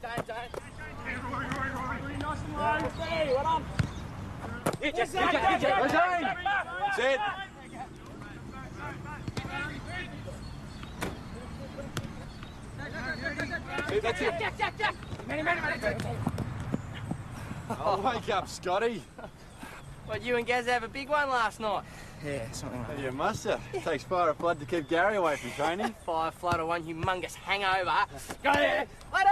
Nice and low. Steady, well done. That's it. That's it. Jack. Oh, wake up, Scotty. What, you and Gaz have a big one last night? Yeah, something like that. You must have. Takes fire or flood to keep Gary away from training. Fire, flood, or one humongous hangover. Go there! Lady!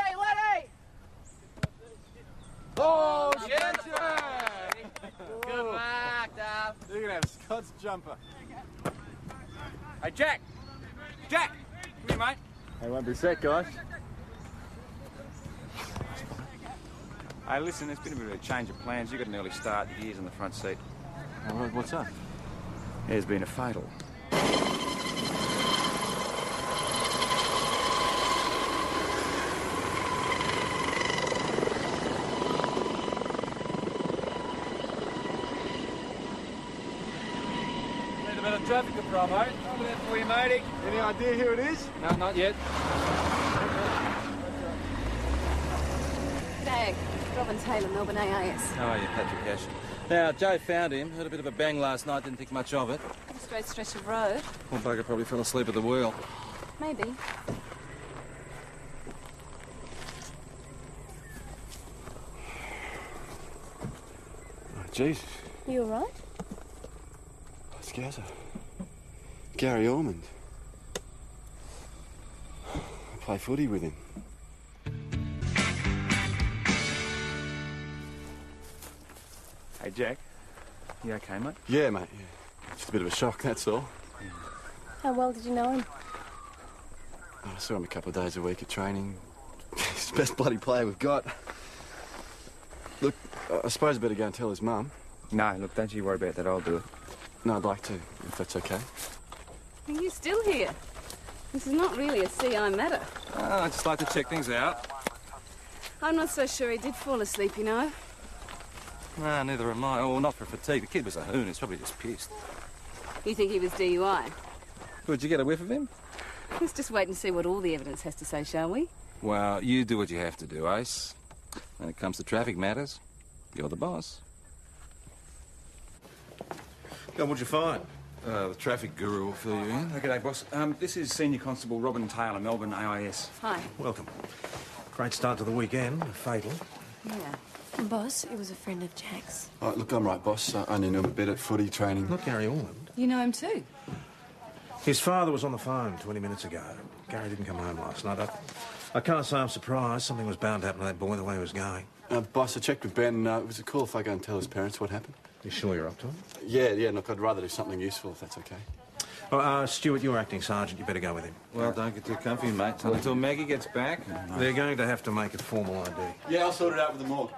Oh, Jack! Jack! Good mark, Dave. You're going to have Scott's jumper. Hey, Jack! Jack! Come here, mate. Hey, won't be set, guys. Hey, listen, there's been a bit of a change of plans. You got an early start, the gears in the front seat. All right, what's up? There's been a fatal. Need a bit of traffic control, mate. Over there for you, matey. Any idea who it is? No, not yet. Dag, Robin Taylor, Melbourne AIS. How are you, Patrick Ash? Now, Joe found him. Heard a bit of a bang last night. Didn't think much of it. A straight stretch of road. Poor bugger probably fell asleep at the wheel. Maybe. Oh, Jesus. You all right? It's Gazza. Gary Ormond. I play footy with him. Hey, Jack. You okay, mate? Yeah, mate, yeah. Just a bit of a shock, that's all. How well did you know him? I saw him a couple of days a week at training. He's the best bloody player we've got. Look, I suppose I better go and tell his mum. No, look, don't you worry about that. I'll do it. No, I'd like to, if that's okay. Are you still here? This is not really a CI matter. Oh, I just like to check things out. I'm not so sure he did fall asleep, you know. No, neither am I. Oh, not for fatigue. The kid was a hoon. He's probably just pissed. You think he was DUI? Would you get a whiff of him? Let's just wait and see what all the evidence has to say, shall we? Well, you do what you have to do, Ace. When it comes to traffic matters, you're the boss. What'd you find? The traffic guru will fill you in. Okay, boss. This is Senior Constable Robin Taylor, Melbourne AIS. Hi. Welcome. Great start to the weekend. Fatal. Yeah. Boss, it was a friend of Jack's. Oh, look, I'm right, boss. I only knew him a bit at footy training. Not Gary Ormond. You know him too? His father was on the phone 20 minutes ago. Gary didn't come home last night. I can't say I'm surprised. Something was bound to happen to that boy the way he was going. Boss, I checked with Ben. Was it cool if I go and tell his parents what happened? You sure you're up to it? Yeah, look, I'd rather do something useful if that's okay. Oh, Stuart, you're acting sergeant. You better go with him. Well, don't get too comfy, mate. Until Maggie gets back. They're going to have to make it formal ID. Yeah, I'll sort it out with them all.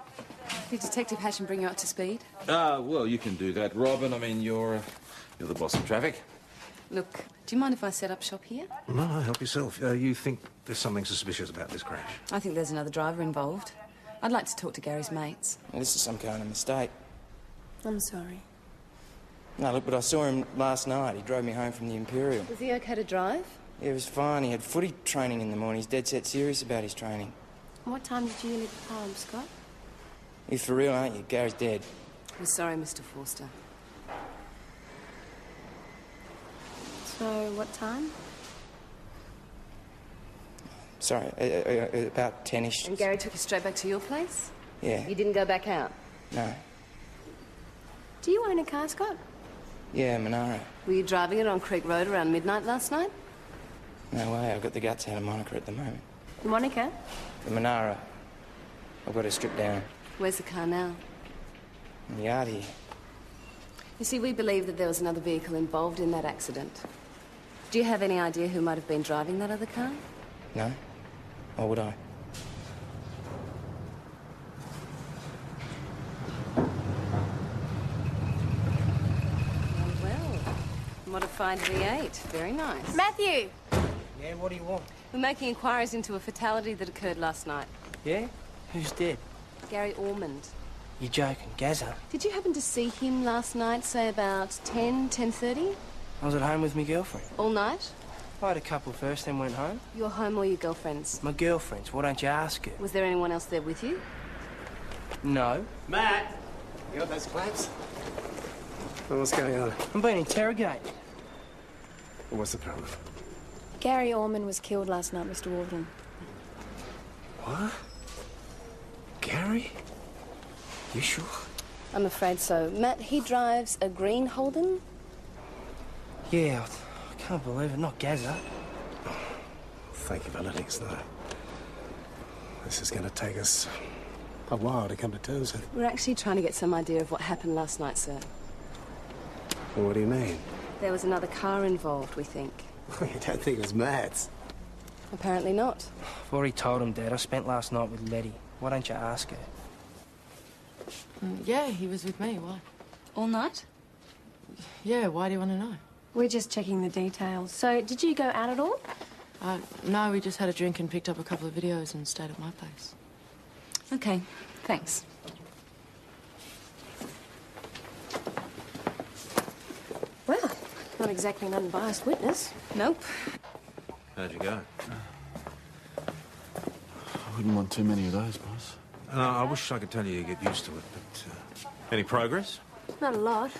Did Detective Hasham bring you up to speed? Well, you can do that, Robin. I mean, you're the boss of traffic. Look, do you mind if I set up shop here? No, help yourself. You think there's something suspicious about this crash? I think there's another driver involved. I'd like to talk to Gary's mates. Well, this is some kind of mistake. I'm sorry. No, look, but I saw him last night. He drove me home from the Imperial. Was he okay to drive? Yeah, it was fine. He had footy training in the morning. He's dead set serious about his training. What time did you leave the farm, Scott? You're for real, aren't you? Gary's dead. We're sorry, Mr. Forster. So, what time? Sorry, about 10-ish. And Gary took you straight back to your place? Yeah. You didn't go back out? No. Do you own a car, Scott? Yeah, Monaro. Were you driving it on Creek Road around midnight last night? No way. I've got the guts out of Monica at the moment. Monica? The Monaro. I've got her stripped down. Where's the car now? In the yard here. You see, we believe that there was another vehicle involved in that accident. Do you have any idea who might have been driving that other car? No? Why would I? Well, modified V8. Very nice. Matthew! Yeah, what do you want? We're making inquiries into a fatality that occurred last night. Yeah? Who's dead? Gary Ormond. You're joking. Gazza? Did you happen to see him last night, say about 10:30? I was at home with my girlfriend. All night? I had a couple first, then went home. Your home or your girlfriend's? My girlfriend's. Why don't you ask her? Was there anyone else there with you? No. Matt, you got those clamps? What's going on? I'm being interrogated. What's the problem? Gary Orman was killed last night, Mr. Warden. What? Gary? You sure? I'm afraid so. Matt, he drives a green Holden? Yeah, I can't believe it. Not Gaza. Thank you for letting us know. This is going to take us a while to come to terms with. We're actually trying to get some idea of what happened last night, sir. Well, what do you mean? There was another car involved, we think. You don't think it was Matt's? Apparently not. I've already told him, Dad. I spent last night with Letty. Why don't you ask her? Yeah, he was with me. Why? All night? Yeah, why do you want to know? We're just checking the details. So, did you go out at all? No, we just had a drink and picked up a couple of videos and stayed at my place. Okay, thanks. Well, not exactly an unbiased witness. Nope. How'd you go? I wouldn't want too many of those, boss. I wish I could tell you you get used to it, but... any progress? Not a lot.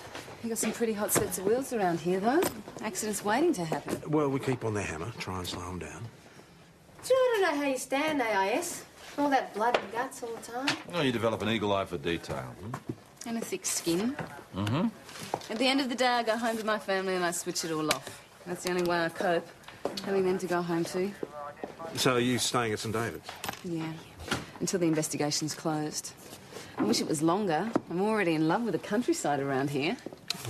You got some pretty hot sets of wheels around here, though. Accidents waiting to happen. Well, we keep on the hammer, try and slow them down. So I don't know how you stand, AIS. All that blood and guts all the time. Oh, you develop an eagle eye for detail. And a thick skin. Mm-hmm. At the end of the day, I go home to my family and I switch it all off. That's the only way I cope. Having them to go home to. So are you staying at St David's? Yeah. Until the investigation's closed. I wish it was longer. I'm already in love with the countryside around here.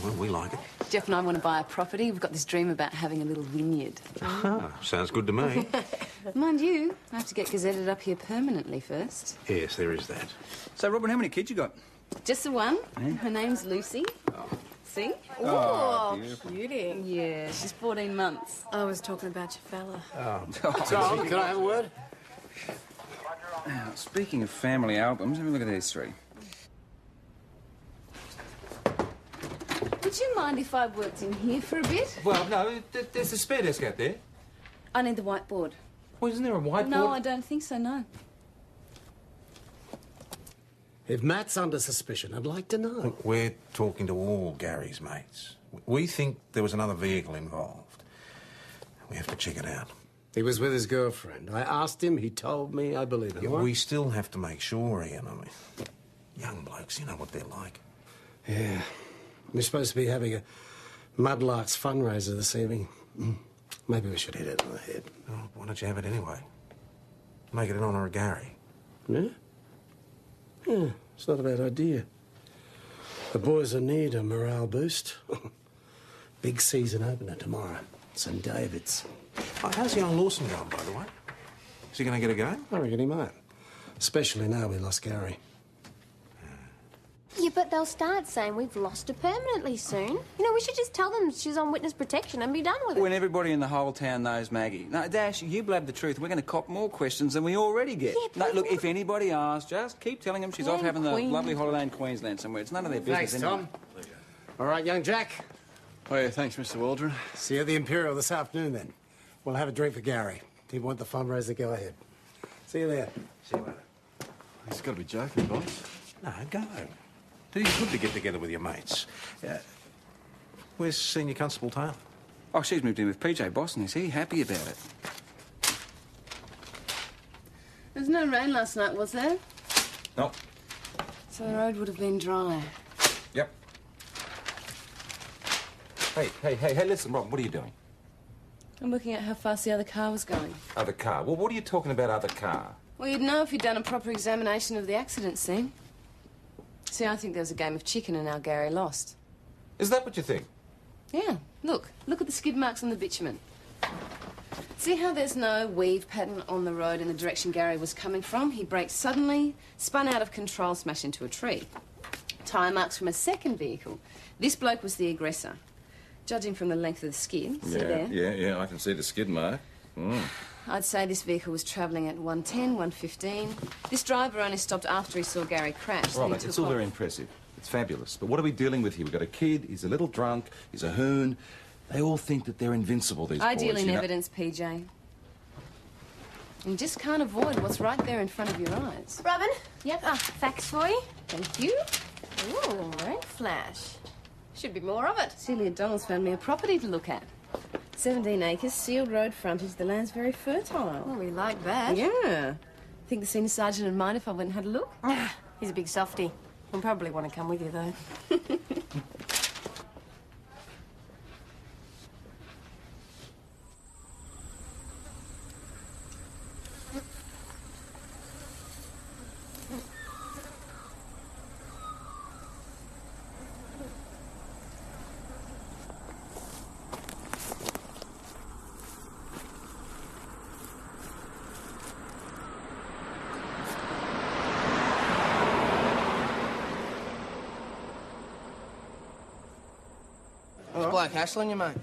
Well, we like it. Jeff and I want to buy a property. We've got this dream about having a little vineyard. Ah, sounds good to me. Mind you, I have to get gazetted up here permanently first. Yes, there is that. So, Robin, how many kids you got? Just the one. Her name's Lucy. See? Oh, beauty. Yeah, she's 14 months. I was talking about your fella. Tom, can I have a word? Now, speaking of family albums, have a look at these three. Would you mind if I worked in here for a bit? Well, no, there's a spare desk out there. I need the whiteboard. Well, isn't there a whiteboard? No, I don't think so, no. If Matt's under suspicion, I'd like to know. Look, we're talking to all Gary's mates. We think there was another vehicle involved. We have to check it out. He was with his girlfriend. I asked him, he told me, I believe him. Yeah, all right? we still have to make sure, Ian. I mean, young blokes, you know what they're like. Yeah. We're supposed to be having a Mudlarks fundraiser this evening. Maybe we should hit it on the head. Oh, why don't you have it anyway? Make it in honour of Gary. Yeah? Yeah, it's not a bad idea. The boys will need a morale boost. Big season opener tomorrow. St David's. Oh, how's young Lawson going, by the way? Is he going to get a go? I reckon he might. Especially now we lost Gary. Yeah, but they'll start saying we've lost her permanently soon. You know, we should just tell them she's on witness protection and be done with it. When everybody in the whole town knows Maggie. No, Dash, you blab the truth. We're going to cop more questions than we already get. Yeah, No, look, if anybody asks, just keep telling them she's off Yeah, having the Queen. lovely holiday in Queensland somewhere. It's none of their business Thanks, anyway. Tom. All right, young Jack. Oh, yeah, thanks, Mr. Waldron. See you at the Imperial this afternoon, then. We'll have a drink for Gary. If you want the fundraiser, go ahead. See you there. See you later. He's got to be joking, boss. No, go. It's good to get together with your mates. Where's Senior Constable Taylor? Oh, she's moved in with PJ Boston. Is he happy about it? There was no rain last night, was there? No. So the road would have been dry. Yep. Hey, listen, Rob, what are you doing? I'm looking at how fast the other car was going. Other car? Well, what are you talking about, other car? Well, you'd know if you'd done a proper examination of the accident scene. See, I think there was a game of chicken and our Gary lost. Is that what you think? Yeah, look at the skid marks on the bitumen. See how there's no weave pattern on the road in the direction Gary was coming from? He braked suddenly, spun out of control, smashed into a tree. Tyre marks from a second vehicle. This bloke was the aggressor. Judging from the length of the skid, see there? Yeah, I can see the skid mark. I'd say this vehicle was travelling at 110, 115. This driver only stopped after he saw Gary crash. then he Robert, took it's all off. very impressive. It's fabulous. But what are we dealing with here? We've got a kid, he's a little drunk, he's a hoon. They all think that they're invincible, these I boys, deal in you know? evidence, PJ. You just can't avoid what's right there in front of your eyes. Robin? Yep. Facts for you. Thank you. Ooh, red flash. Should be more of it. Celia Donald's found me a property to look at. 17 acres, sealed road frontage. The land's very fertile. Oh, we like that. Yeah. Think the senior sergeant would mind if I went and had a look? He's a big softy. He'll probably want to come with you, though. Bloke hassling you, mate.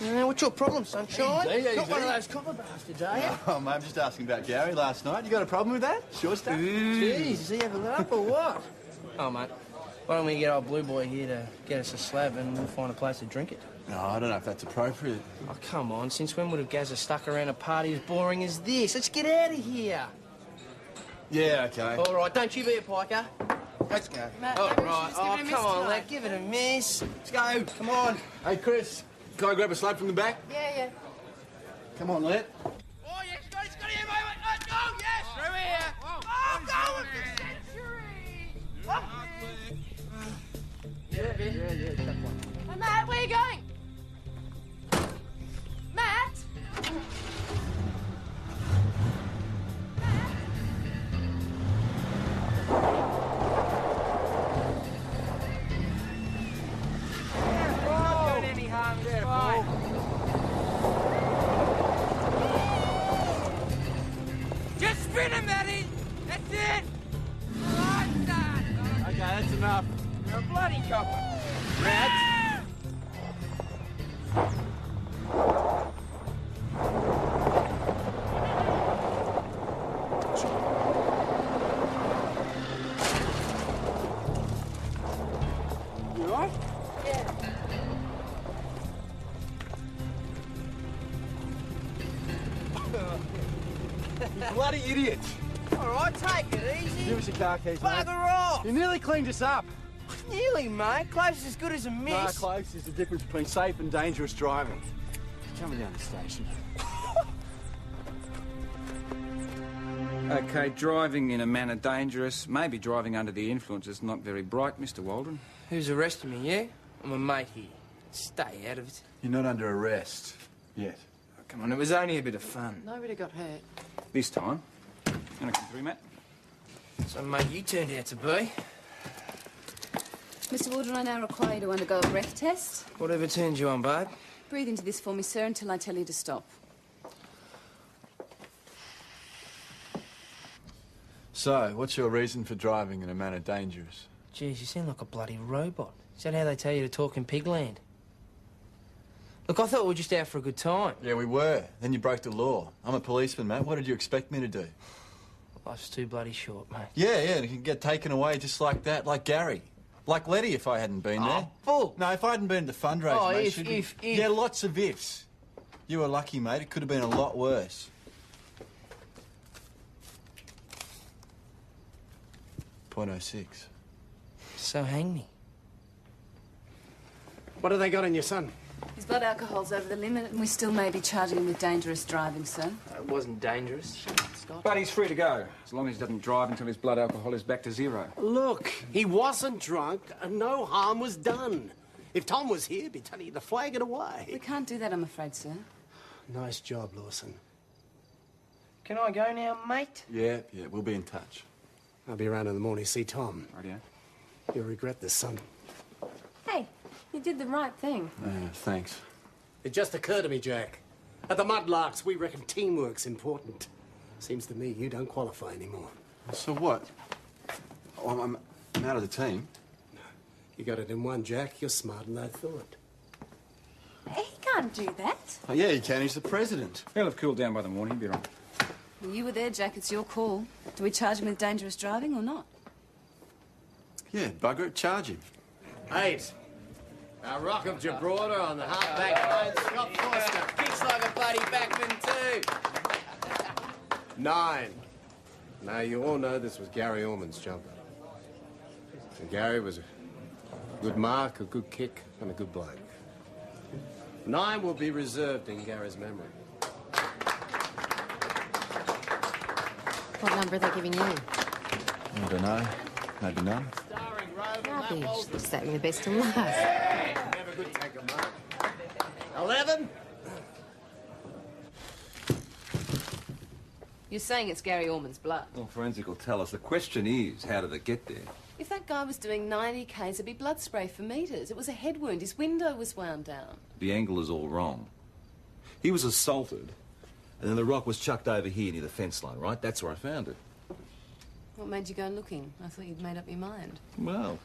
Yeah, what's your problem, sunshine? Not one of those copper bastards, are you? Oh, mate, I'm just asking about Gary last night. You got a problem with that? Sure stuff? Jeez, is he ever lit up or what? Oh, mate, why don't we get old Blue Boy here to get us a slab and we'll find a place to drink it? No, I don't know if that's appropriate. Oh, come on. Since when would have Gazza stuck around a party as boring as this? Let's get out of here. Yeah, okay. All right, don't you be a piker. Let's go. Matt, All maybe we right. should just give it a miss Come on, tonight. lad. Give it a miss. Let's go. Come on. Hey, Chris, can I grab a slab from the back? Yeah. Come on, Let. Oh, yes, got it here, mate. Let's go, yes. Through here. Oh, go with the century. Yeah. Hey, Matt, where are you going? Matt? Just spin him, Matty. That's it. Right, done. Okay, that's enough. You're a bloody copper. Rats. You all right? You bloody idiot. All right, take it easy. Give us your car keys, mate. Bugger off. You nearly cleaned us up. Nearly, mate. Close is as good as a No, miss. close is the difference between safe and dangerous driving. Coming down the station. Okay, driving in a manner dangerous, maybe driving under the influence is not very bright, Mr. Waldron. Who's arresting me, yeah? I'm a mate here. Stay out of it. You're not under arrest yet. Oh, come on, it was only a bit of fun. Nobody got hurt. This time. You want to come through, Matt? So, mate, you turned out to be. Mr. Waldron, I now require you to undergo a breath test. Whatever turns you on, babe. Breathe into this for me, sir, until I tell you to stop. So, what's your reason for driving in a manner dangerous? Jeez, you seem like a bloody robot. Is that how they tell you to talk in pigland? Look, I thought we were just out for a good time. Yeah, we were. Then you broke the law. I'm a policeman, mate. What did you expect me to do? Life's too bloody short, mate. Yeah, and it can get taken away just like that, like Gary. Like Letty if I hadn't been there. Bull. No, if I hadn't been at the fundraiser, Oh, mate. if. Yeah, lots of ifs. You were lucky, mate. It could have been a lot worse. .06. So hang me. What have they got on your son? His blood alcohol's over the limit, and we still may be charging him with dangerous driving, sir. It wasn't dangerous. Scott. But he's free to go, as long as he doesn't drive until his blood alcohol is back to 0. Look, he wasn't drunk and no harm was done. If Tom was here, he'd be telling you to flag it We away. can't do that, I'm afraid, sir. Nice job, Lawson. Can I go now, mate? Yeah, we'll be in touch. I'll be around in the morning to see Tom. Rightio. You'll regret this, son. Hey, you did the right thing. Thanks. It just occurred to me, Jack. At the Mudlarks, we reckon teamwork's important. Seems to me you don't qualify anymore. So what? Oh, I'm out of the team. You got it in one, Jack. You're smarter than I thought. He can't do that. Oh, yeah, he can. He's the president. He'll have cooled down by the morning, he'll be right. Well, you were there, Jack. It's your call. Do we charge him with dangerous driving or not? Yeah, bugger it. Charge him. 8. Our Rock of Gibraltar on the half-back line, Scott Foster. Kicks like a bloody backman too. 9. Now, you all know this was Gary Orman's jumper. And Gary was a good mark, a good kick, and a good bloke. 9 will be reserved in Gary's memory. What number are they giving you? I don't know. Maybe none. Rubbish. They're saving the best to last. Never good take a mark. 11? You're saying it's Gary Orman's blood? Well, forensic will tell us. The question is, how did it get there? If that guy was doing 90 Ks, it'd be blood spray for metres. It was a head wound. His window was wound down. The angle is all wrong. He was assaulted, and then the rock was chucked over here near the fence line, right? That's where I found it. What made you go looking? I thought you'd made up your mind. Well,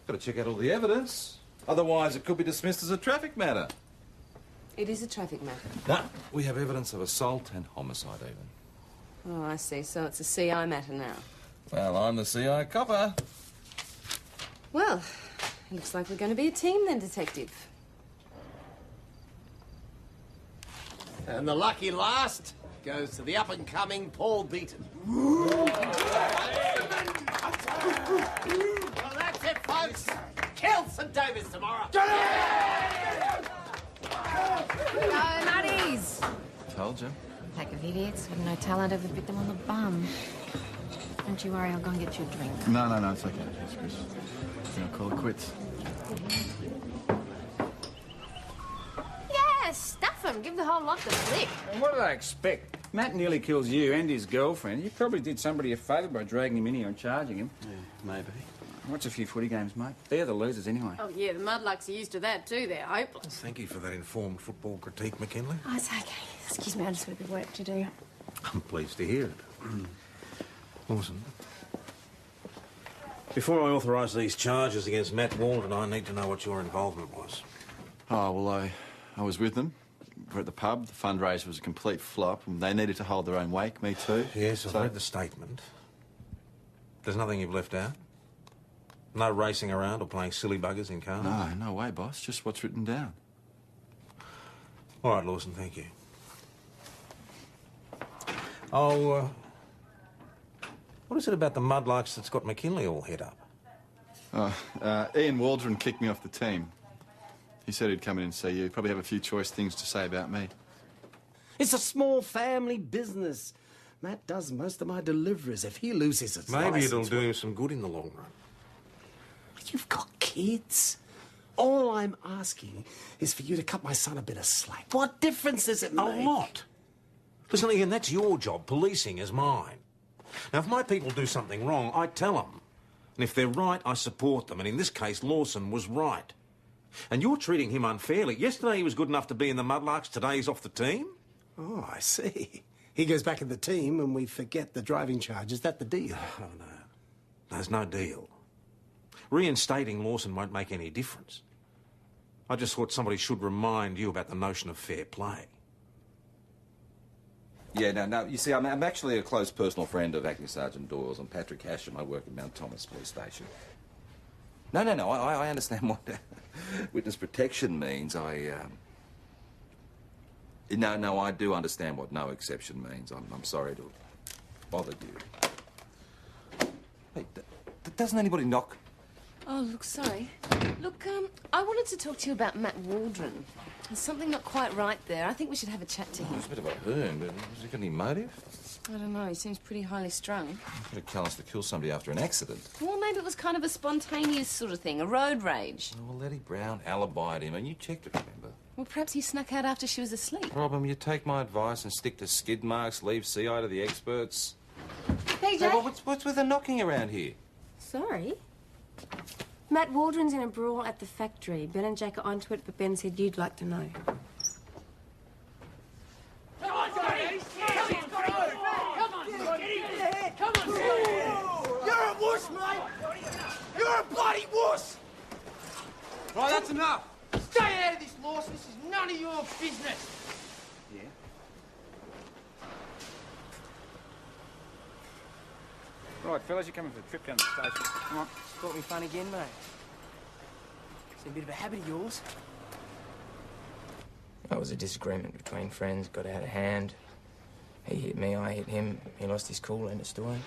got to check out all the evidence. Otherwise, it could be dismissed as a traffic matter. It is a traffic matter. No, we have evidence of assault and homicide, even. Oh, I see. So it's a CI matter now. Well, I'm the CI copper. Well, it looks like we're going to be a team then, Detective. And the lucky last goes to the up-and-coming Paul Beaton. Well, that's it, folks. Kill St David's tomorrow. Go, Nutties! Told you. Pack of idiots with no talent ever bit them on the bum. Don't you worry, I'll go and get you a drink. No, it's okay. Thanks, Chris. I think I'll call it quits. Yeah, stuff them. Give the whole lot the flick. And what do they expect? Matt nearly kills you and his girlfriend. You probably did somebody a favour by dragging him in here and charging him. Yeah, maybe. Watch a few footy games, mate. They're the losers anyway. Oh, yeah, the Mudlarks are used to that too. They're hopeless. Thank you for that informed football critique, McKinley. Oh, it's okay. Excuse me, I just got a bit of work to do. I'm pleased to hear it. Lawson, before I authorise these charges against Matt Walden, I need to know what your involvement was. Oh, well, I was with them. We're at the pub. The fundraiser was a complete flop, and they needed to hold their own wake, me too. Yes, I've read the statement. There's nothing you've left out? No racing around or playing silly buggers in cars? No way, boss. Just what's written down. All right, Lawson, thank you. Oh, what is it about the Mudlarks that's got McKinley all head up? Ian Waldron kicked me off the team. He said he'd come in and see you. Probably have a few choice things to say about me. It's a small family business. Matt does most of my deliveries. If he loses his Maybe license, it'll do him some good in the long run. You've got kids. All I'm asking is for you to cut my son a bit of slack. What difference does it make? A lot. Listen, Ian, that's your job. Policing is mine. Now, if my people do something wrong, I tell them. And if they're right, I support them. And in this case, Lawson was right. And you're treating him unfairly. Yesterday he was good enough to be in the Mudlarks. Today he's off the team. Oh, I see. He goes back in the team and we forget the driving charge. Is that the deal? Oh, no. There's no deal. Reinstating Lawson won't make any difference. I just thought somebody should remind you about the notion of fair play. Yeah, no, you see, I'm actually a close personal friend of Acting Sergeant Doyle's. I'm Patrick Hasham. I work at Mount Thomas Police Station. No, I understand what witness protection means. No, I do understand what no exception means. I'm sorry to have bothered you. Hey, doesn't anybody knock? Oh, look, sorry. Look, I wanted to talk to you about Matt Waldron. There's something not quite right there. I think we should have a chat to him. He's a bit of a hoon, but has he got any motive? I don't know. He seems pretty highly strung. Pretty callous to kill somebody after an accident. Well, maybe it was kind of a spontaneous sort of thing, a road rage. Oh, well, Letty Brown alibied him, and you checked it, remember? Well, perhaps he snuck out after she was asleep. Problem, you take my advice and stick to skid marks, leave CI to the experts. PJ? Hey, what's with the knocking around here? Sorry. Matt Waldron's in a brawl at the factory. Ben and Jack are onto it, but Ben said you'd like to know. Come on, Scotty! Come on, Scotty! Come on, Scotty! You're a wuss, mate! You're a bloody wuss! Right, that's enough. Stay out of this, Lawson. This is none of your business. Yeah? Right, fellas, you're coming for the trip down the station. Come on. Caught me fun again, mate. It's a bit of a habit of yours. That was a disagreement between friends, got out of hand. He hit me, I hit him. He lost his cool, end of story.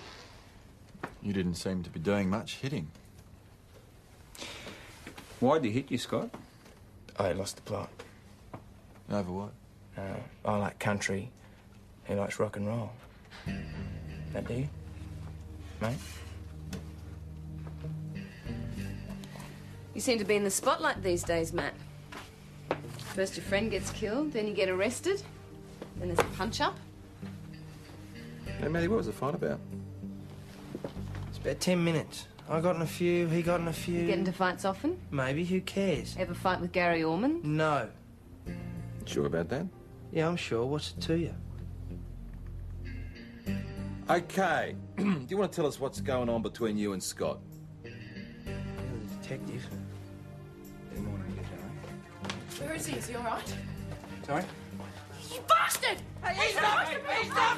You didn't seem to be doing much hitting. Why'd he hit you, Scott? I lost the plot. Over what? I like country. He likes rock and roll. That do you, mate? You seem to be in the spotlight these days, Matt. First your friend gets killed, then you get arrested, then there's a punch-up. Hey, Matty, what was the fight about? It's about 10 minutes. I got in a few, he got in a few. You get into fights often? Maybe, who cares? Ever fight with Gary Ormond? No. Sure about that? Yeah, I'm sure. What's it to you? Okay. Do you want to tell us what's going on between you and Scott? Detective. Good morning, Where is he? Is he all right? Sorry? You bastard! Hey, stop! Hey, stop!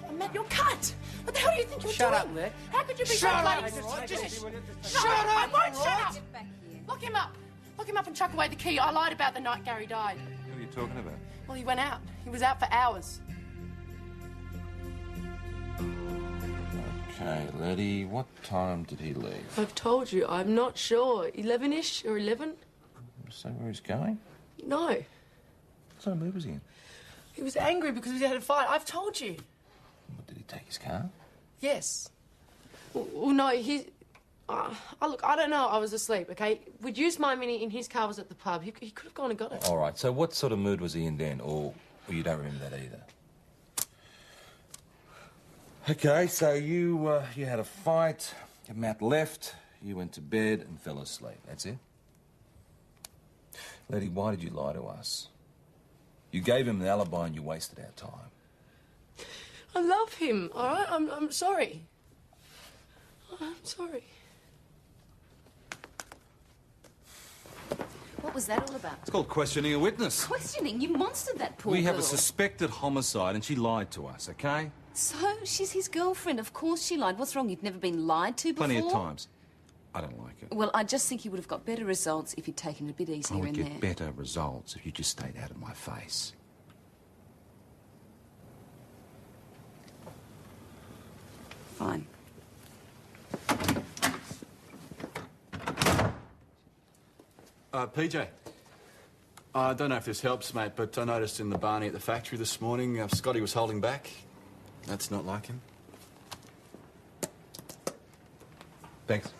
Oh, Matt, you're cut! What the hell do you think you're Shut doing? up, Matt. How could you be Shut so up. bloody... Shut up, I won't shut right? up! Lock him up. Lock him up and chuck away the key. I lied about the night Gary died. What are you talking about? Well, he went out. He was out for hours. Okay, Letty, what time did he leave? I've told you, I'm not sure. 11-ish or 11? Say where he's going? No. What sort of mood was he in? He was angry because we had a fight. I've told you. What, did he take his car? Yes. Well, no, he... look, I don't know. I was asleep, OK? We'd used my Mini and his car was at the pub. He could have gone and got it. All right, so what sort of mood was he in then? Or you don't remember that either? Okay, so you had a fight, Matt left, you went to bed and fell asleep. That's it? Letty, why did you lie to us? You gave him an alibi and you wasted our time. I love him, all right? I'm sorry. I'm sorry. What was that all about? It's called questioning a witness. Questioning? You monstered that poor We have girl. a suspected homicide and she lied to us, okay? So, she's his girlfriend. Of course she lied. What's wrong? You've never been lied to before? Plenty of times. I don't like it. Well, I just think you would have got better results if you'd taken it a bit I easier would in get there. better results if you just stayed out of my face. Fine. PJ. I don't know if this helps, mate, but I noticed in the Barney at the factory this morning, Scotty was holding back. That's not like him. Thanks.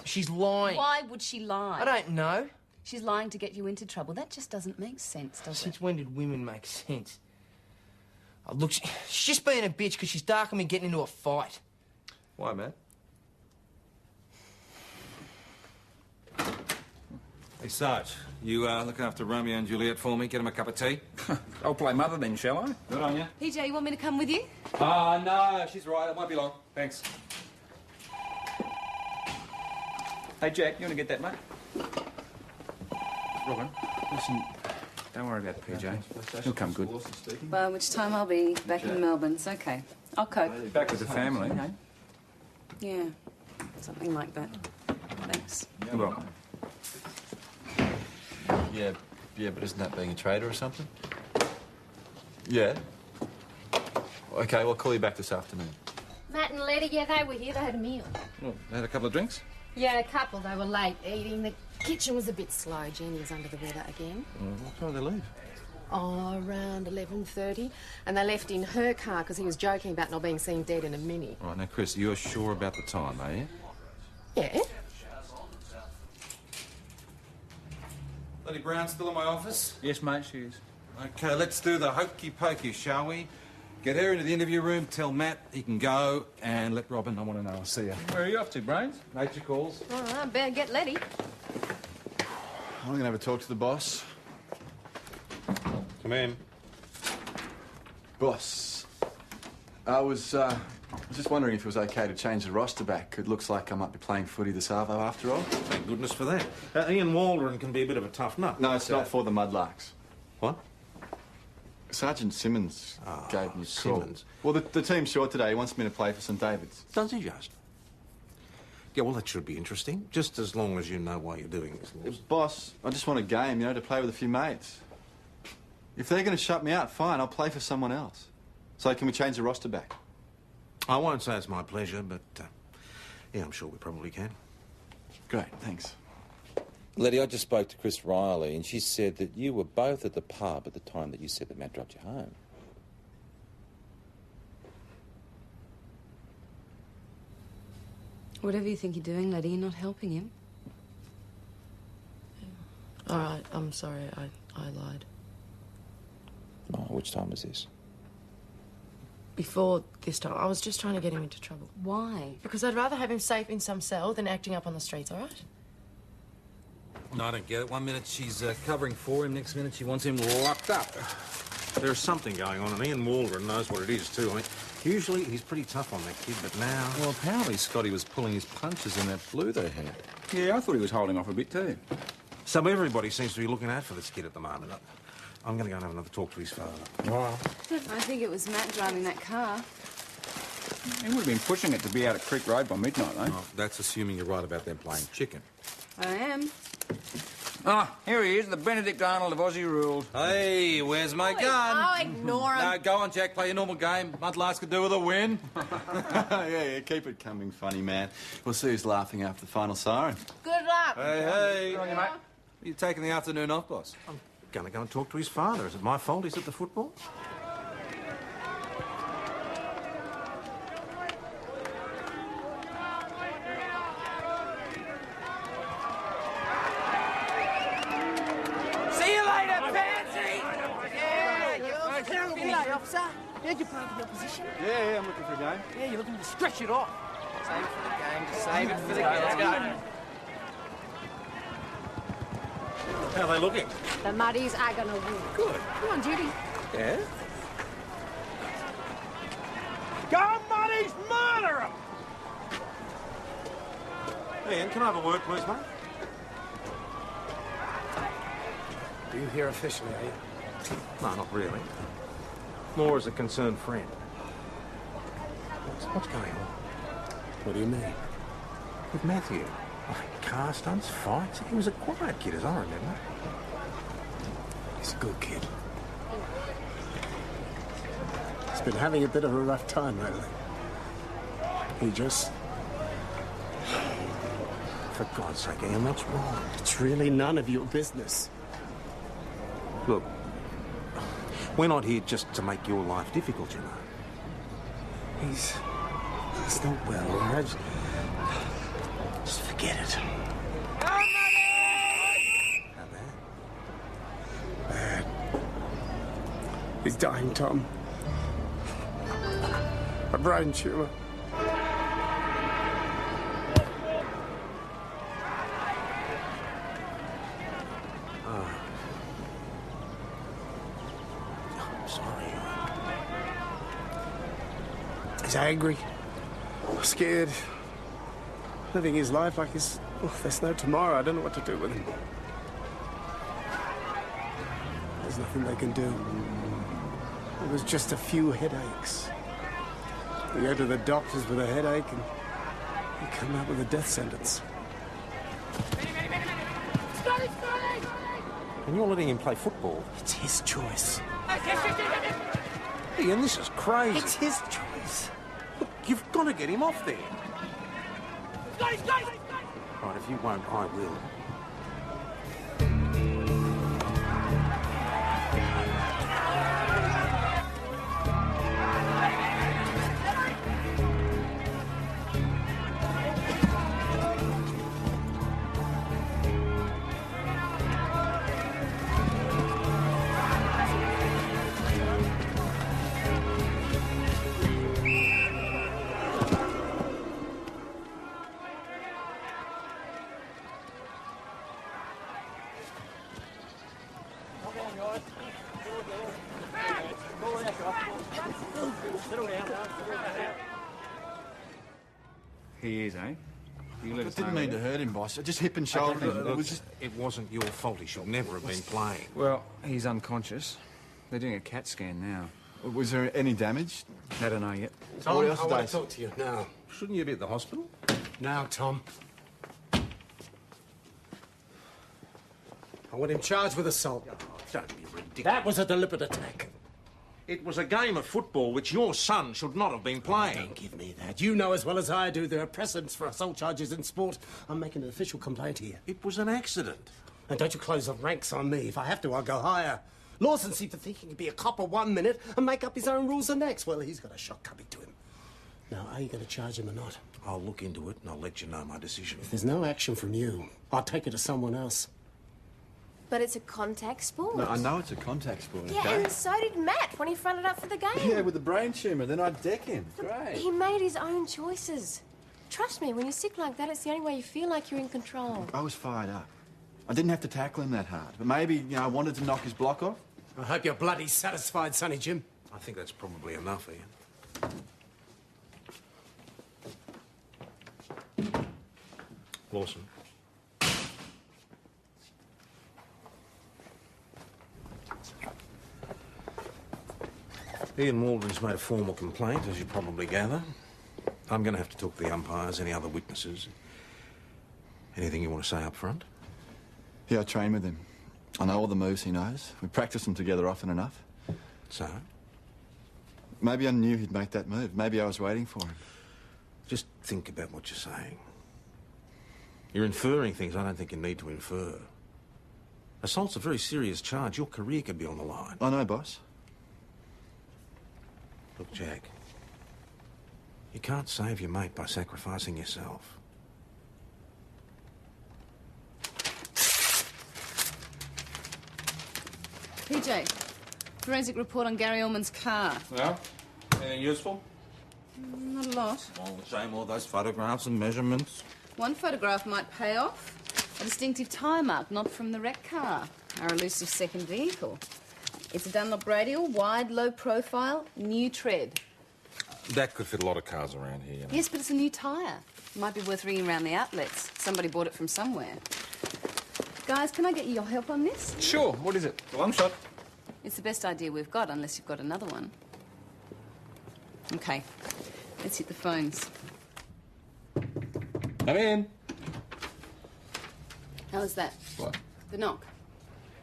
She's lying. Why would she lie? I don't know. She's lying to get you into trouble. That just doesn't make sense, does it? Since when did women make sense? Oh, look, she's just being a bitch because she's darking me getting into a fight. Why, Matt? Hey, Sarge, you looking after Romeo and Juliet for me? Get him a cup of tea? I'll play mother then, shall I? Good on you. PJ, you want me to come with you? No, she's right. It won't be long. Thanks. Hey, Jack, you want to get that, mate? Robin, listen, don't worry about PJ. He'll come good. By which time I'll be back in Melbourne. It's okay. I'll cope. Back with the family, eh? Yeah, something like that. Thanks. You're welcome. Yeah, but isn't that being a traitor or something? Yeah. Okay, well, I'll call you back this afternoon. Matt and Letty, yeah, they were here. They had a meal. Well, had a couple of drinks? Yeah, a couple. They were late eating. The kitchen was a bit slow. Jeannie was under the weather again. What time did they leave? Oh, around 11:30. And they left in her car because he was joking about not being seen dead in a Mini. Right, now, Chris, you're sure about the time, are you? Yeah? Letty Brown still in my office? Yes, mate, she is. Okay, let's do the hokey pokey, shall we? Get her into the interview room, tell Matt he can go, and let Robin, I want to know. I'll see you. Where are you off to, Brains? Nature calls. All right, better get Letty. I'm going to have a talk to the boss. Come in. Boss, I was just wondering if it was okay to change the roster back. It looks like I might be playing footy this Arvo after all. Thank goodness for that. Ian Waldron can be a bit of a tough nut. No, it's not for the Mudlarks. What? Sergeant Simmons gave me a call. Simmons. Well, the team's short today. He wants me to play for St David's. Does he just? Yeah, well, that should be interesting, just as long as you know why you're doing this, Lawson. Boss, I just want a game, you know, to play with a few mates. If they're going to shut me out, fine, I'll play for someone else. So can we change the roster back? I won't say it's my pleasure, but, yeah, I'm sure we probably can. Great, thanks. Letty, I just spoke to Chris Riley, and she said that you were both at the pub at the time that you said that Matt dropped you home. Whatever you think you're doing, Letty, you're not helping him. All right, I'm sorry. I lied. Oh, which time was this? Before this time, I was just trying to get him into trouble. Why? Because I'd rather have him safe in some cell than acting up on the streets, all right? No, I don't get it. 1 minute she's covering for him, next minute she wants him locked up. There's something going on, and Ian Waldron knows what it is, too. I mean, usually he's pretty tough on that kid, but now... Well, apparently Scotty was pulling his punches in that flu they had. Yeah, I thought he was holding off a bit too. So everybody seems to be looking out for this kid at the moment. I'm going to go and have another talk to his father. All right. I think it was Matt driving that car. He would have been pushing it to be out at Creek Road by midnight, though. Oh, that's assuming you're right about them playing chicken. I am. Ah, here he is, the Benedict Arnold of Aussie ruled. Hey, where's my gun? Oh, ignore him. No, go on, Jack. Play your normal game. Mudlarks could do with a win. Yeah, keep it coming, funny man. We'll see who's laughing after the final siren. Good luck. Hey. Good on you, mate. Are you taking the afternoon off, boss? I'm going to go and talk to his father. Is it my fault he's at the football? See you later, Pansy! Yeah, you're terrible. G'day, officer. How'd you park in your position? Yeah, I'm looking for a game. Yeah, you're looking to stretch it off. Save it for the game. Just save it for the game. Let's go. How are they looking? The Muddies are going to win. Good. You're on duty. Yeah? Go, Muddies! Murder 'em! Ian, can I have a word, please, mate? Are you here officially, are you? No, not really. More as a concerned friend. What's going on? What do you mean? With Matthew? Like car stunts, fights? He was a quiet kid, as I remember. He's a good kid. He's been having a bit of a rough time lately. He just... For God's sake, Ian, what's wrong? It's really none of your business. Look, we're not here just to make your life difficult, you know. He's not well, all right? Just forget it. Go, Muddies! How bad? Bad. He's dying, Tom. A brain tumor. I'm sorry. He's angry, scared, living his life like there's no tomorrow. I don't know what to do with him. There's nothing they can do. It was just a few headaches. We go to the doctors with a headache and he come out with a death sentence. Scotty, Scotty! And you're letting him play football? It's his choice. Ian, this is crazy. It's his choice. Look, you've got to get him off there. Scotty, Scotty! Right, if you won't, I will. He is, eh? You let I us didn't know, mean to will you? hurt him, boss. I just hip and shouldered him. It was just... It wasn't your fault. He should never have been playing. Well, he's unconscious. They're doing a CAT scan now. Was there any damage? They don't know yet. Tom, What else I did want they to talk to you now. Shouldn't you be at the hospital? Now, Tom. I want him charged with assault. Don't be ridiculous. That was a deliberate attack. It was a game of football which your son should not have been playing. Don't give me that. You know as well as I do there are precedents for assault charges in sport. I'm making an official complaint here. It was an accident. And don't you close the ranks on me. If I have to, I'll go higher. Lawson seems to think he can be a copper 1 minute and make up his own rules the next. Well, he's got a shot coming to him. Now, are you going to charge him or not? I'll look into it and I'll let you know my decision. If there's no action from you, I'll take it to someone else. But it's a contact sport. No, I know it's a contact sport, Yeah, okay? and so did Matt when he fronted up for the game. Yeah, with the brain tumour, then I'd deck him. Great. He made his own choices. Trust me, when you're sick like that, it's the only way you feel like you're in control. I was fired up. I didn't have to tackle him that hard, but maybe, you know, I wanted to knock his block off. I hope you're bloody satisfied, Sonny Jim. I think that's probably enough, Ian. Lawson. Ian Waldron's made a formal complaint, as you probably gather. I'm going to have to talk to the umpires, any other witnesses. Anything you want to say up front? Yeah, I train with him. I know all the moves he knows. We practice them together often enough. So? Maybe I knew he'd make that move. Maybe I was waiting for him. Just think about what you're saying. You're inferring things I don't think you need to infer. Assault's a very serious charge. Your career could be on the line. I know, boss. Look, Jack, you can't save your mate by sacrificing yourself. PJ, forensic report on Gary Orman's car. Well, anything useful? Not a lot. All the same, all those photographs and measurements. One photograph might pay off. A distinctive tyre mark, not from the wrecked car. Our elusive second vehicle. It's a Dunlop radial, wide, low profile, new tread. That could fit a lot of cars around here, you know. Yes, but it's a new tyre. Might be worth ringing around the outlets. Somebody bought it from somewhere. Guys, can I get your help on this? Sure. What is it? A long shot. It's the best idea we've got, unless you've got another one. Okay, let's hit the phones. Come in. How was that? What? The knock.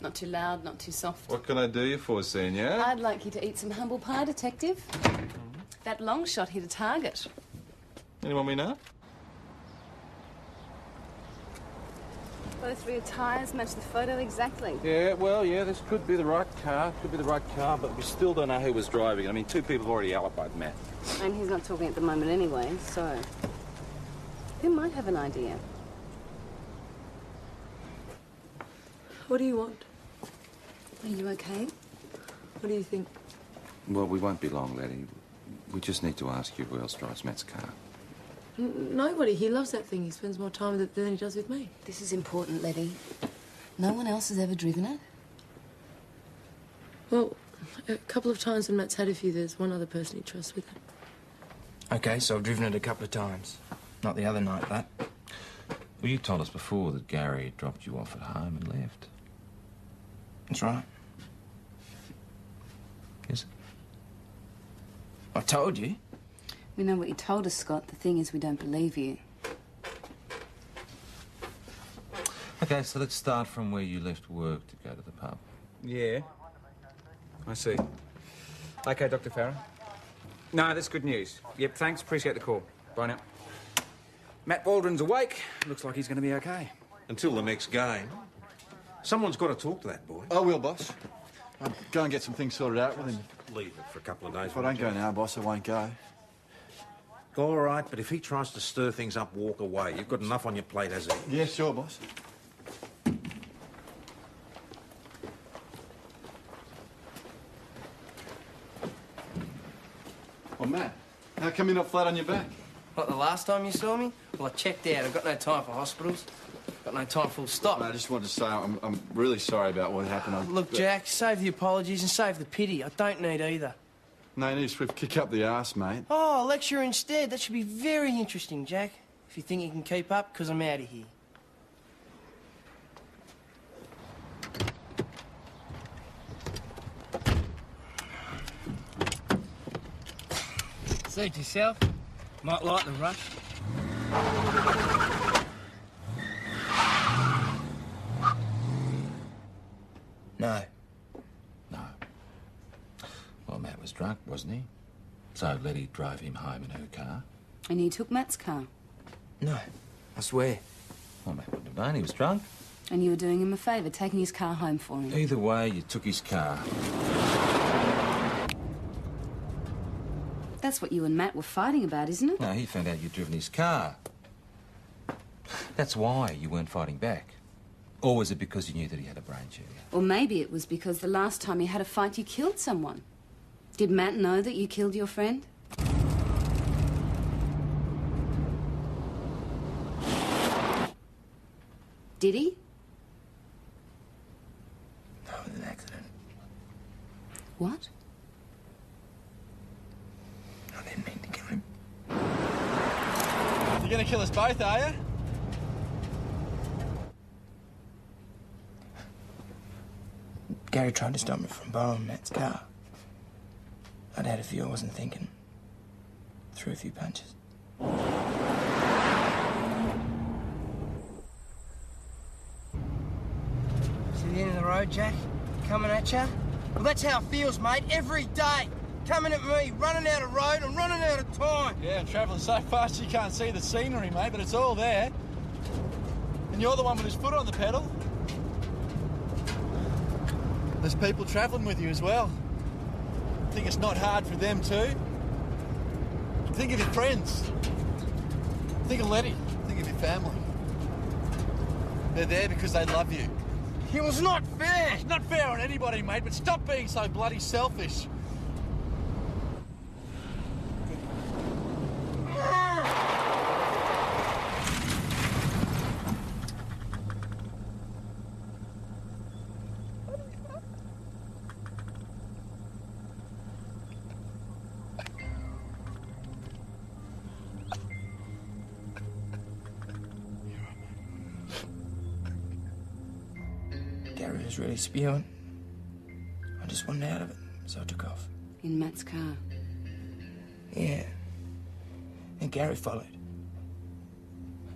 Not too loud, not too soft. What can I do you for, Senior? I'd like you to eat some humble pie, Detective. That long shot hit a target. Anyone we know? Both rear tyres match the photo exactly. Yeah, well, yeah, this could be the right car. Could be the right car, but we still don't know who was driving. I mean, two people have already alibied Matt. And he's not talking at the moment anyway, so... Who might have an idea? What do you want? Are you okay? What do you think? Well, we won't be long, Letty. We just need to ask you who else drives Matt's car. Nobody. He loves that thing. He spends more time with it than he does with me. This is important, Letty. No one else has ever driven it? Well, a couple of times when Matt's had a few, there's one other person he trusts with it. Okay, so I've driven it a couple of times. Not the other night, that. Well, you told us before that Gary dropped you off at home and left. That's right. Yes? I told you. We know what you told us, Scott. The thing is, we don't believe you. Okay, so let's start from where you left work to go to the pub. Yeah. I see. OK, Dr. Farron. No, that's good news. Yep, thanks. Appreciate the call. Bye now. Matt Waldron's awake. Looks like he's going to be OK. Until the next game. Someone's got to talk to that boy. I will, boss. I'll go and get some things sorted out with him. Leave it for a couple of days. If I don't go now, boss, I won't go. All right, but if he tries to stir things up, walk away. You've got enough on your plate, hasn't he? Yeah, sure, boss. Well, Matt, how come you're not flat on your back? What, the last time you saw me? Well, I checked out. I've got no time for hospitals. Got no time full stop. I just wanted to say I'm really sorry about what happened. Look, Jack, save the apologies and save the pity. I don't need either. No, you need a swift kick up the arse, mate. Oh, a lecture instead. That should be very interesting, Jack. If you think you can keep up, because I'm out of here. Suit yourself. Might like the rush. No. No. Well, Matt was drunk, wasn't he? So Letty drove him home in her car. And you took Matt's car. No. I swear. Well, Matt wouldn't have known he was drunk. And you were doing him a favour, taking his car home for him. Either way, you took his car. That's what you and Matt were fighting about, isn't it? No, he found out you'd driven his car. That's why you weren't fighting back. Or was it because you knew that he had a brain tumour? Or maybe it was because the last time you had a fight, you killed someone. Did Matt know that you killed your friend? Did he? No, it was an accident. What? I didn't mean to kill him. You're gonna kill us both, are you? Gary tried to stop me from borrowing Matt's car. I'd had a few I wasn't thinking. Threw a few punches. See the end of the road, Jack? Coming at ya? Well, that's how it feels, mate, every day. Coming at me, running out of road and running out of time. Yeah, I'm travelling so fast you can't see the scenery, mate, but it's all there. And you're the one with his foot on the pedal. There's people travelling with you as well. Think it's not hard for them too? Think of your friends. Think of Letty. Think of your family. They're there because they love you. It was not fair! It's not fair on anybody, mate, but stop being so bloody selfish. Gary was really spewing. I just wanted out of it, so I took off. In Matt's car. Yeah. And Gary followed.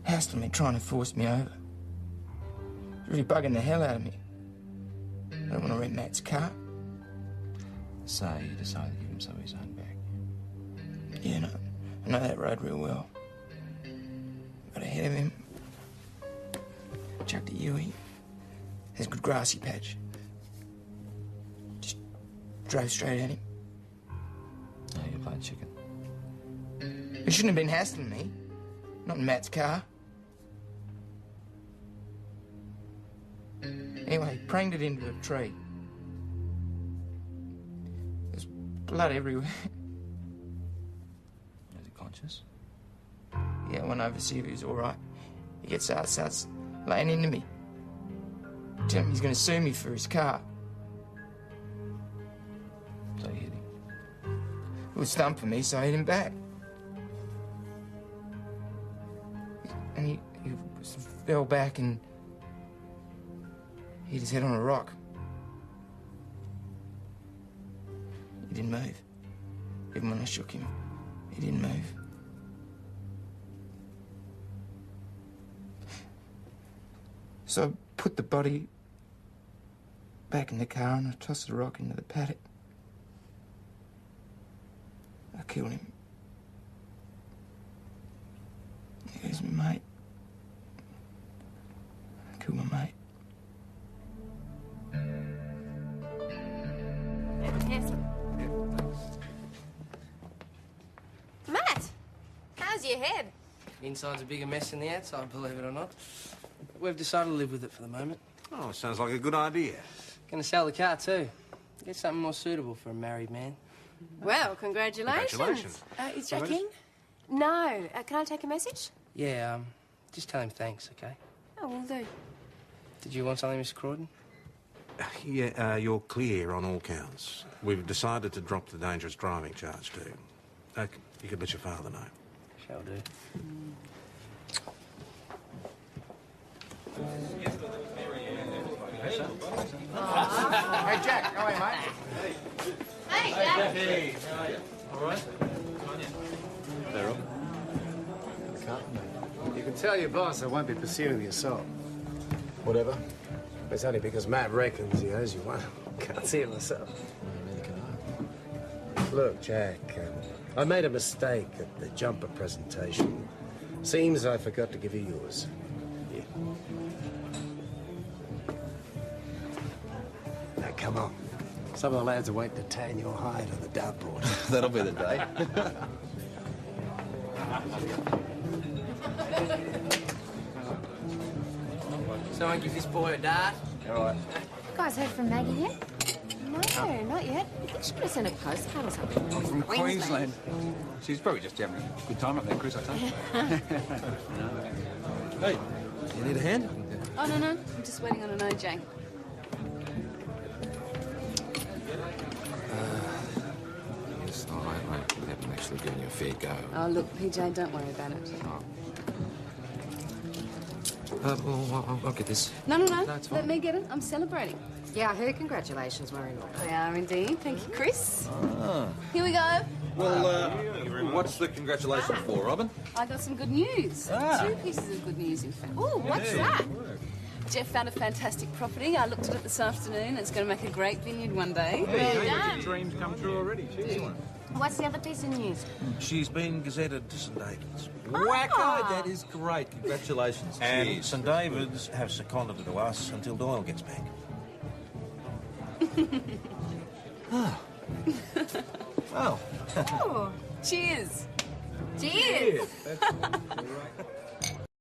Hassling me, trying to force me over. It was really bugging the hell out of me. I don't want to rent Matt's car. So you decided to give him some of his own back. Yeah, no, I know that road real well. Got ahead of him. Chucked a Yui. There's a good grassy patch. Just drove straight at him. No, you're playing chicken. He shouldn't have been hassling me. Not in Matt's car. Anyway, he pranged it into a tree. There's blood everywhere. Is he conscious? Yeah, I went over to see if he was all right. He gets out, starts laying into me. Tell him he's going to sue me for his car. So you hit him? It was thumping me, so I hit him back. And he fell back and hit his head on a rock. He didn't move. Even when I shook him, he didn't move. So I put the body back in the car and I tossed the rock into the paddock. I killed him. He was my mate. I killed my mate. Matt, how's your head? Inside's a bigger mess than the outside, believe it or not. We've decided to live with it for the moment. Oh, sounds like a good idea. Gonna sell the car too. Get something more suitable for a married man. Well, congratulations. Congratulations. Is Jack in? No. Can I take a message? Yeah, just tell him thanks, okay? Oh, will do. Did you want something, Mr. Croydon? Yeah, you're clear on all counts. We've decided to drop the dangerous driving charge too. You could let your father know. Shall do. Hey, Jack, how are you, mate? Hey, Jack. Hey. All right? They're up. Tell your boss I won't be pursuing the assault. Whatever. It's only because Matt reckons he owes you one. Can't see it myself. Neither can I. Look, Jack, I made a mistake at the jumper presentation. Seems I forgot to give you yours. Here. Now, come on. Some of the lads are waiting to tan your hide on the dartboard. That'll be the day. Someone give this boy a dart. All right. You guys heard from Maggie yet? No, not yet. I think she could have sent a postcard or something. I'm from Queensland. She's probably just having a good time up there, Chris, I tell you. Hey, you need a hand? Oh, no. I'm just waiting on an OJ. Yes, I haven't actually given you a fair go. Oh, look, PJ, don't worry about it. Well, I'll get this. No. it's fine. Let me get it. I'm celebrating. Yeah, I heard congratulations were in order. They are indeed. Thank you, Chris. Ah. Here we go. Well, what's the congratulations for, Robin? I got some good news. Ah. 2 pieces of good news, in fact. Oh, what's that? Jeff found a fantastic property. I looked at it this afternoon. It's going to make a great vineyard one day. Hey, your dreams come true already. Cheers. What's the other piece of news? She's been gazetted to St David's. Wacko, that is great. Congratulations. And Cheers. St David's have seconded it to us until Doyle gets back. Well. Cheers. Cheers. Cheers.